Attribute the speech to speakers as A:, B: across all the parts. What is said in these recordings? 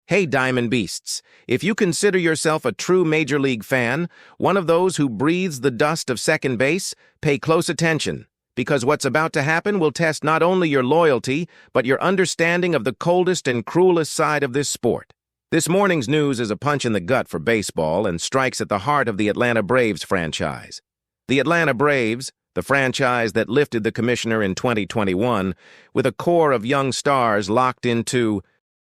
A: Hey, Diamond Beasts, if you consider yourself a true Major League fan, one of those who breathes the dust of second base, pay close attention, because what's about to happen will test not only your loyalty, but your understanding of the coldest and cruelest side of this sport. This morning's news is a punch in the gut for baseball and strikes at the heart of the Atlanta Braves franchise. The Atlanta Braves, the franchise that lifted the commissioner in 2021, with a core of young stars locked into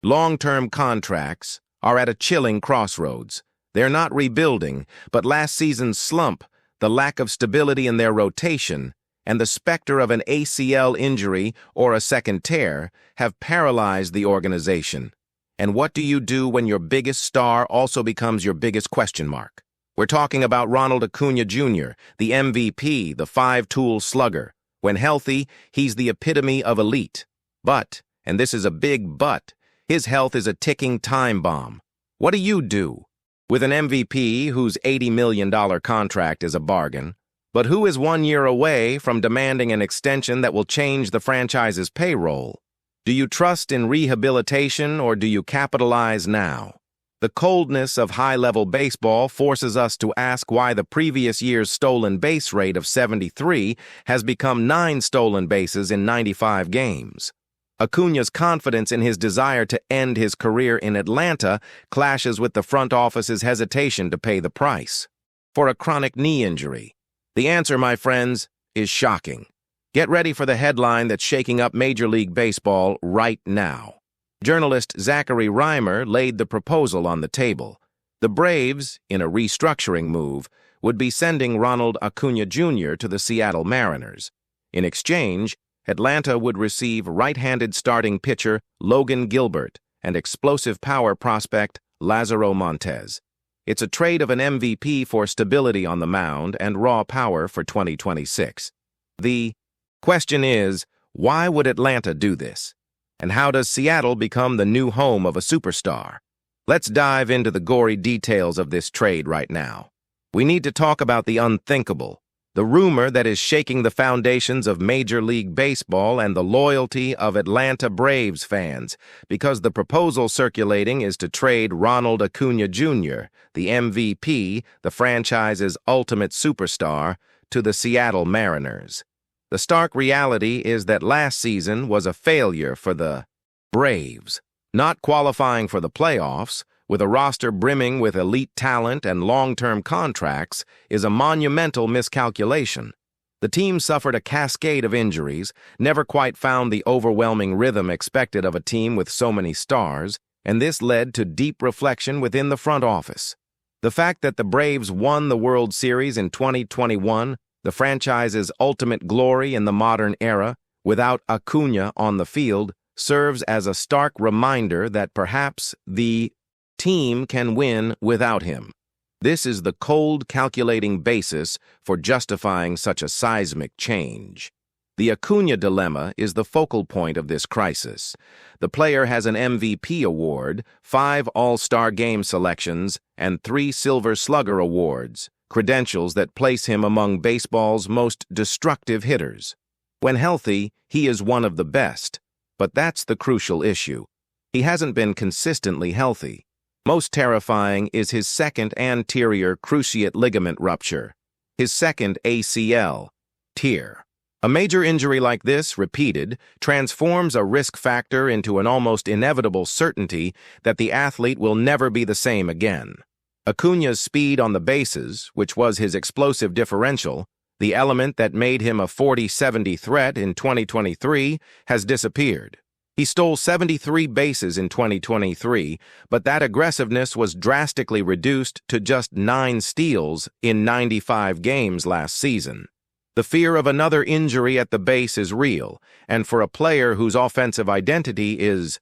A: long-term contracts, are at a chilling crossroads. They're not rebuilding, but last season's slump, the lack of stability in their rotation, and the specter of an ACL injury or a second tear have paralyzed the organization. And what do you do when your biggest star also becomes your biggest question mark? We're talking about Ronald Acuna Jr., the MVP, the five-tool slugger. When healthy, he's the epitome of elite. But, and this is a big but, his health is a ticking time bomb. What do you do? With an MVP whose $80 million contract is a bargain, but who is 1 year away from demanding an extension that will change the franchise's payroll? Do you trust in rehabilitation or do you capitalize now? The coldness of high-level baseball forces us to ask why the previous year's stolen base rate of 73 has become 9 stolen bases in 95 games. Acuna's confidence in his desire to end his career in Atlanta clashes with the front office's hesitation to pay the price for a chronic knee injury. The answer, my friends, is shocking. Get ready for the headline that's shaking up Major League Baseball right now. Journalist Zachary Reimer laid the proposal on the table. The Braves, in a restructuring move, would be sending Ronald Acuna Jr. to the Seattle Mariners. In exchange, Atlanta would receive right-handed starting pitcher Logan Gilbert and explosive power prospect Lazaro Montes. It's a trade of an MVP for stability on the mound and raw power for 2026. The question is, why would Atlanta do this? And how does Seattle become the new home of a superstar? Let's dive into the gory details of this trade right now. We need to talk about the unthinkable, the rumor that is shaking the foundations of Major League Baseball and the loyalty of Atlanta Braves fans, because the proposal circulating is to trade Ronald Acuna Jr., the MVP, the franchise's ultimate superstar, to the Seattle Mariners. The stark reality is that last season was a failure for the Braves. Not qualifying for the playoffs, with a roster brimming with elite talent and long-term contracts, is a monumental miscalculation. The team suffered a cascade of injuries, never quite found the overwhelming rhythm expected of a team with so many stars, and this led to deep reflection within the front office. The fact that the Braves won the World Series in 2021, the franchise's ultimate glory in the modern era, without Acuna on the field, serves as a stark reminder that perhaps the team can win without him. This is the cold, calculating basis for justifying such a seismic change. The Acuna dilemma is the focal point of this crisis. The player has an MVP award, 5 All-Star Game selections, and 3 Silver Slugger awards, credentials that place him among baseball's most destructive hitters. When healthy, he is one of the best, but that's the crucial issue. He hasn't been consistently healthy. Most terrifying is his second anterior cruciate ligament rupture, his second ACL tear. A major injury like this, repeated, transforms a risk factor into an almost inevitable certainty that the athlete will never be the same again. Acuna's speed on the bases, which was his explosive differential, the element that made him a 40-70 threat in 2023, has disappeared. He stole 73 bases in 2023, but that aggressiveness was drastically reduced to just 9 steals in 95 games last season. The fear of another injury at the base is real, and for a player whose offensive identity is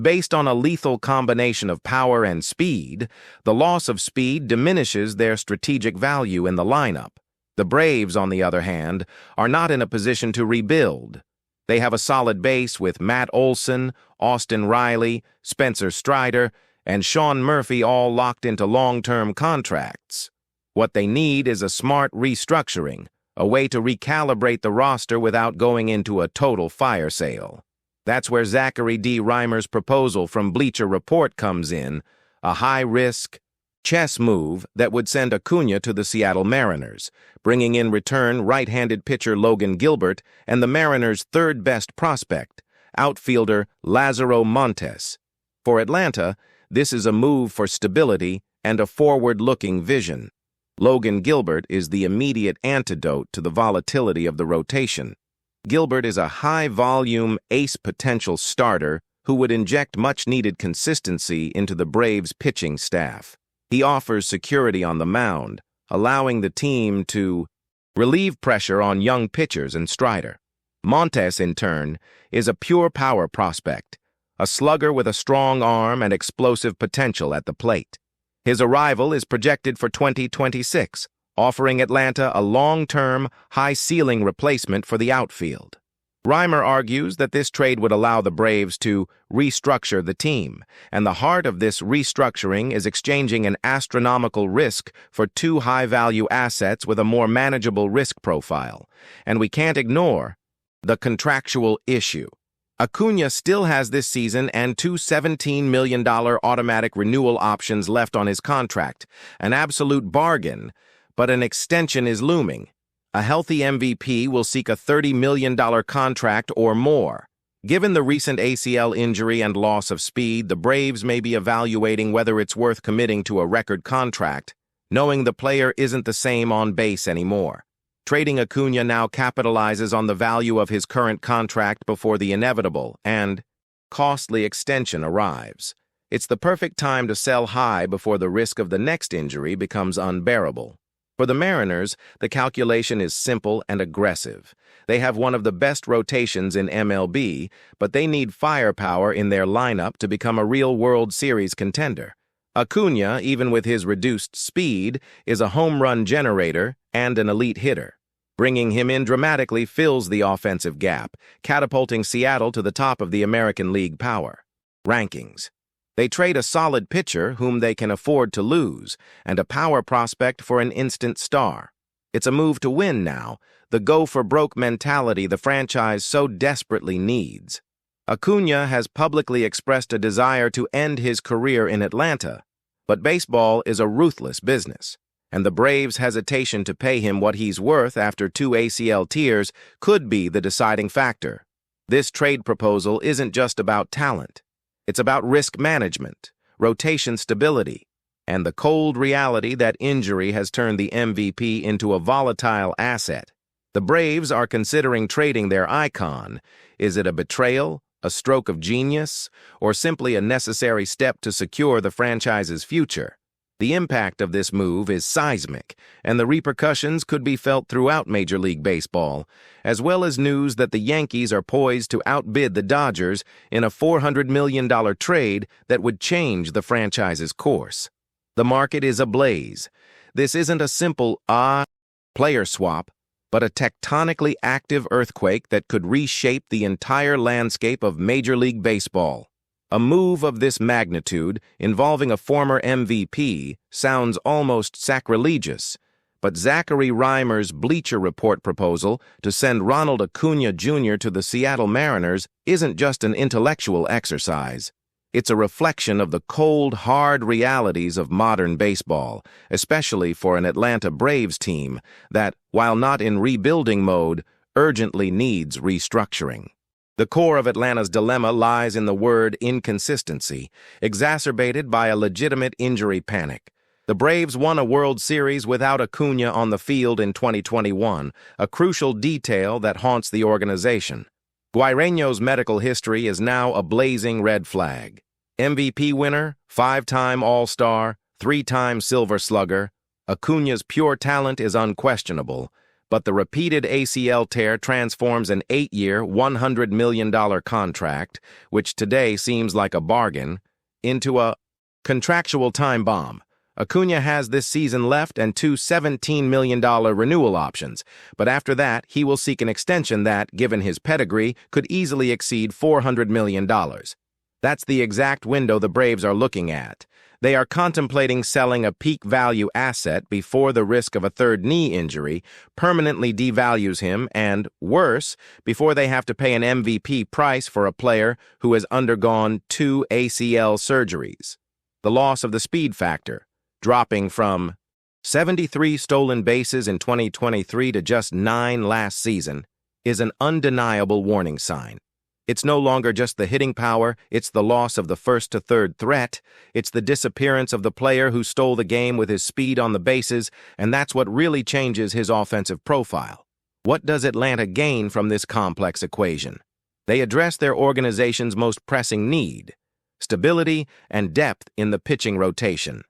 A: based on a lethal combination of power and speed, the loss of speed diminishes their strategic value in the lineup. The Braves, on the other hand, are not in a position to rebuild. They have a solid base with Matt Olson, Austin Riley, Spencer Strider, and Sean Murphy all locked into long-term contracts. What they need is a smart restructuring, a way to recalibrate the roster without going into a total fire sale. That's where Zachary D. Reimer's proposal from Bleacher Report comes in, a high-risk chess move that would send Acuna to the Seattle Mariners, bringing in return right-handed pitcher Logan Gilbert and the Mariners' third-best prospect, outfielder Lazaro Montes. For Atlanta, this is a move for stability and a forward-looking vision. Logan Gilbert is the immediate antidote to the volatility of the rotation. Gilbert is a high-volume, ace-potential starter who would inject much-needed consistency into the Braves' pitching staff. He offers security on the mound, allowing the team to relieve pressure on young pitchers and Strider. Montes, in turn, is a pure power prospect, a slugger with a strong arm and explosive potential at the plate. His arrival is projected for 2026, offering Atlanta a long-term, high-ceiling replacement for the outfield. Reimer argues that this trade would allow the Braves to restructure the team, and the heart of this restructuring is exchanging an astronomical risk for two high-value assets with a more manageable risk profile. And we can't ignore the contractual issue. Acuna still has this season and two $17 million automatic renewal options left on his contract, an absolute bargain, but an extension is looming. A healthy MVP will seek a $30 million contract or more. Given the recent ACL injury and loss of speed, the Braves may be evaluating whether it's worth committing to a record contract, knowing the player isn't the same on base anymore. Trading Acuna now capitalizes on the value of his current contract before the inevitable and costly extension arrives. It's the perfect time to sell high before the risk of the next injury becomes unbearable. For the Mariners, the calculation is simple and aggressive. They have one of the best rotations in MLB, but they need firepower in their lineup to become a real World Series contender. Acuna, even with his reduced speed, is a home run generator and an elite hitter. Bringing him in dramatically fills the offensive gap, catapulting Seattle to the top of the American League power rankings. They trade a solid pitcher whom they can afford to lose, and a power prospect for an instant star. It's a move to win now, the go-for-broke mentality the franchise so desperately needs. Acuna has publicly expressed a desire to end his career in Atlanta, but baseball is a ruthless business, and the Braves' hesitation to pay him what he's worth after two ACL tears could be the deciding factor. This trade proposal isn't just about talent. It's about risk management, rotation stability, and the cold reality that injury has turned the MVP into a volatile asset. The Braves are considering trading their icon. Is it a betrayal, a stroke of genius, or simply a necessary step to secure the franchise's future? The impact of this move is seismic, and the repercussions could be felt throughout Major League Baseball, as well as news that the Yankees are poised to outbid the Dodgers in a $400 million trade that would change the franchise's course. The market is ablaze. This isn't a simple player swap, but a tectonically active earthquake that could reshape the entire landscape of Major League Baseball. A move of this magnitude, involving a former MVP, sounds almost sacrilegious, but Zachary Reimer's Bleacher Report proposal to send Ronald Acuna Jr. to the Seattle Mariners isn't just an intellectual exercise. It's a reflection of the cold, hard realities of modern baseball, especially for an Atlanta Braves team that, while not in rebuilding mode, urgently needs restructuring. The core of Atlanta's dilemma lies in the word inconsistency, exacerbated by a legitimate injury panic. The Braves won a World Series without Acuna on the field in 2021, a crucial detail that haunts the organization. Guaireño's medical history is now a blazing red flag. MVP winner, 5-time All-Star, 3-time Silver Slugger, Acuna's pure talent is unquestionable, but the repeated ACL tear transforms an 8-year, $100 million contract, which today seems like a bargain, into a contractual time bomb. Acuna has this season left and two $17 million renewal options, but after that, he will seek an extension that, given his pedigree, could easily exceed $400 million. That's the exact window the Braves are looking at. They are contemplating selling a peak value asset before the risk of a third knee injury permanently devalues him and, worse, before they have to pay an MVP price for a player who has undergone 2 ACL surgeries. The loss of the speed factor, dropping from 73 stolen bases in 2023 to just 9 last season, is an undeniable warning sign. It's no longer just the hitting power, it's the loss of the first to third threat, it's the disappearance of the player who stole the game with his speed on the bases, and that's what really changes his offensive profile. What does Atlanta gain from this complex equation? They address their organization's most pressing need: stability and depth in the pitching rotation.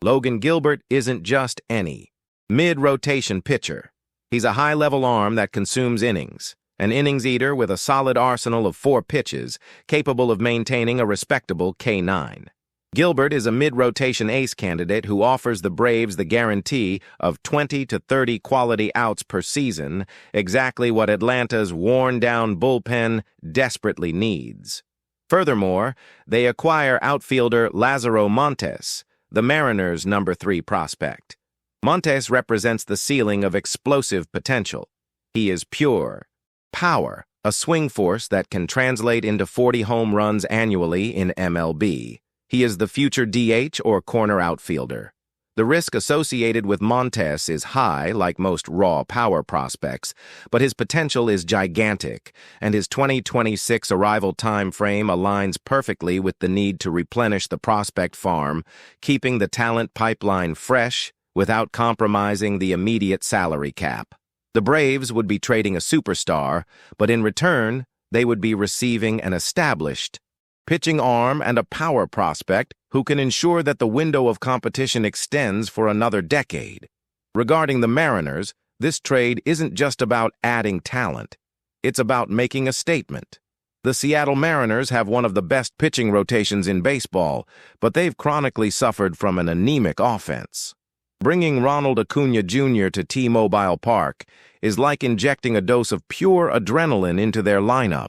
A: Logan Gilbert isn't just any mid-rotation pitcher. He's a high-level arm that consumes innings, an innings eater with a solid arsenal of 4 pitches, capable of maintaining a respectable K9. Gilbert is a mid-rotation ace candidate who offers the Braves the guarantee of 20 to 30 quality outs per season, exactly what Atlanta's worn-down bullpen desperately needs. Furthermore, they acquire outfielder Lázaro Montes, the Mariners' number 3 prospect. Montes represents the ceiling of explosive potential. He is pure power, a swing force that can translate into 40 home runs annually in MLB. He is the future DH or corner outfielder. The risk associated with Montes is high, like most raw power prospects, but his potential is gigantic, and his 2026 arrival time frame aligns perfectly with the need to replenish the prospect farm, keeping the talent pipeline fresh without compromising the immediate salary cap. The Braves would be trading a superstar, but in return, they would be receiving an established pitching arm and a power prospect who can ensure that the window of competition extends for another decade. Regarding the Mariners, this trade isn't just about adding talent. It's about making a statement. The Seattle Mariners have one of the best pitching rotations in baseball, but they've chronically suffered from an anemic offense. Bringing Ronald Acuna Jr. to T-Mobile Park is like injecting a dose of pure adrenaline into their lineup.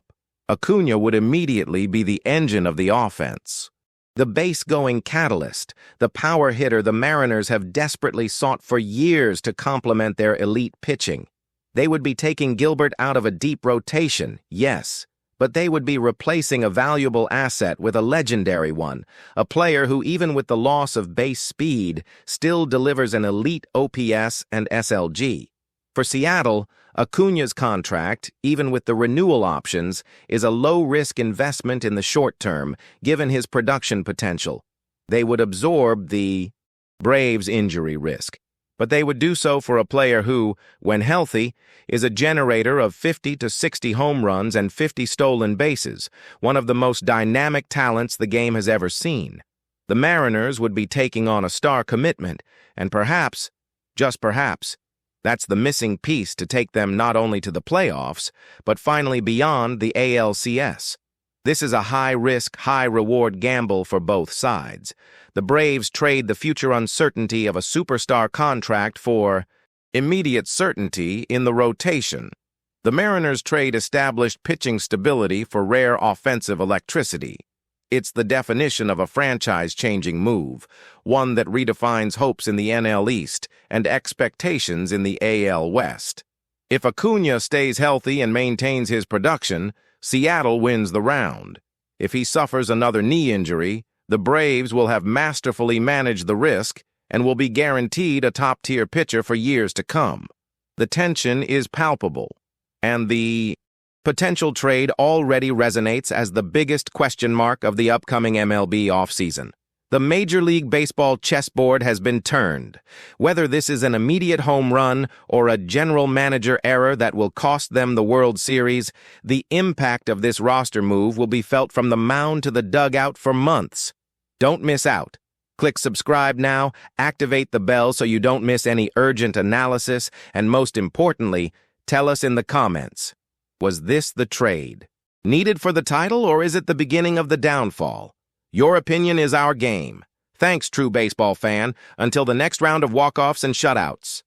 A: Acuna would immediately be the engine of the offense. The base-going catalyst, the power hitter the Mariners have desperately sought for years to complement their elite pitching. They would be taking Gilbert out of a deep rotation, yes, but they would be replacing a valuable asset with a legendary one, a player who, even with the loss of base speed, still delivers an elite OPS and SLG. For Seattle, Acuna's contract, even with the renewal options, is a low-risk investment in the short term, given his production potential. They would absorb the Braves' injury risk, but they would do so for a player who, when healthy, is a generator of 50 to 60 home runs and 50 stolen bases, one of the most dynamic talents the game has ever seen. The Mariners would be taking on a star commitment, and perhaps, just perhaps, that's the missing piece to take them not only to the playoffs, but finally beyond the ALCS. This is a high-risk, high-reward gamble for both sides. The Braves trade the future uncertainty of a superstar contract for immediate certainty in the rotation. The Mariners trade established pitching stability for rare offensive electricity. It's the definition of a franchise-changing move, one that redefines hopes in the NL East and expectations in the AL West. If Acuna stays healthy and maintains his production, Seattle wins the round. If he suffers another knee injury, the Braves will have masterfully managed the risk and will be guaranteed a top-tier pitcher for years to come. The tension is palpable, and the potential trade already resonates as the biggest question mark of the upcoming MLB offseason. The Major League Baseball chessboard has been turned. Whether this is an immediate home run or a general manager error that will cost them the World Series, the impact of this roster move will be felt from the mound to the dugout for months. Don't miss out. Click subscribe now, activate the bell so you don't miss any urgent analysis, and most importantly, tell us in the comments, was this the trade needed for the title, or is it the beginning of the downfall? Your opinion is our game. Thanks, true baseball fan. Until the next round of walk-offs and shutouts.